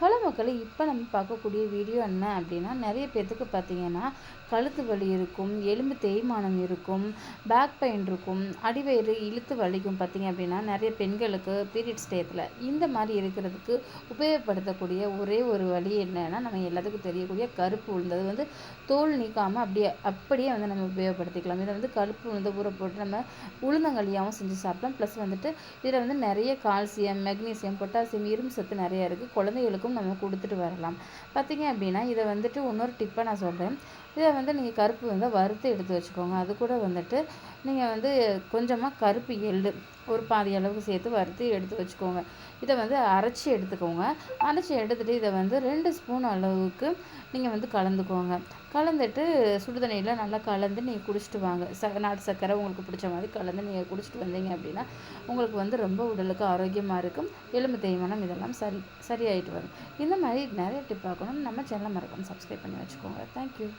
Hello மக்களே, இப்போ நம்ம பார்க்கக்கூடிய வீடியோ என்ன அப்படின்னா, நிறைய பேர்த்துக்கு பார்த்தீங்கன்னா கழுத்து வலி இருக்கும், எலும்பு தேய்மானம் இருக்கும், பேக் பெயின் இருக்கும், அடிவயிறு இழுத்து வலிக்கும். பார்த்தீங்க அப்படின்னா நிறைய பெண்களுக்கு பீரியட்ஸ் டயத்தில் இந்த மாதிரி இருக்கிறதுக்கு உபயோகப்படுத்தக்கூடிய ஒரே ஒரு வழி என்னன்னா, நம்ம எல்லாத்துக்கும் தெரியக்கூடிய கருப்பு உளுந்து. அது வந்து தோல் நீக்காமல் அப்படியே வந்து நம்ம உபயோகப்படுத்திக்கலாம். இதை வந்து கருப்பு உளுந்து ஊற போட்டு நம்ம உளுந்தங்களியாகவும் செஞ்சு சாப்பிடலாம். ப்ளஸ் வந்துட்டு இதில் வந்து நிறைய கால்சியம், மெக்னீசியம், பொட்டாசியம், இரும்பு சத்து நிறைய இருக்குது. குழந்தைகளுக்கும் நம்ம கொடுத்துட்டு வரலாம். பார்த்தீங்க அப்படின்னா இதை வந்துட்டு இன்னொரு டிப்பை நான் சொல்கிறேன். இதை வந்து நீங்கள் கருப்பு வந்து வறுத்து எடுத்து வச்சுக்கோங்க. அது கூட வந்துட்டு நீங்கள் வந்து கொஞ்சமாக கருப்பு எள்ளு ஒரு பாதி அளவுக்கு சேர்த்து வறுத்து எடுத்து வச்சுக்கோங்க. இதை வந்து அரைச்சி எடுத்துக்கோங்க. அரைச்சி எடுத்துகிட்டு இதை வந்து 2 ஸ்பூன் அளவுக்கு நீங்கள் வந்து கலந்துக்கோங்க. கலந்துட்டு சுடுதண்ணியில் நல்லா கலந்து நீங்கள் குடிச்சிட்டு வாங்க. நாட்டு சர்க்கரை உங்களுக்கு பிடிச்ச மாதிரி கலந்து நீங்கள் குடிச்சிட்டு வந்தீங்க அப்படின்னா உங்களுக்கு வந்து ரொம்ப உடலுக்கு ஆரோக்கியமாக இருக்கும். எலும்பு தேய்மானம் இதெல்லாம் சரியாயிட்டு வரும். இந்த மாதிரி நிறைய டிப் பார்க்கணும். நம்ம சேனலை மறக்காமல் சப்ஸ்கிரைப் பண்ணி வச்சுக்கோங்க. தேங்க்யூ.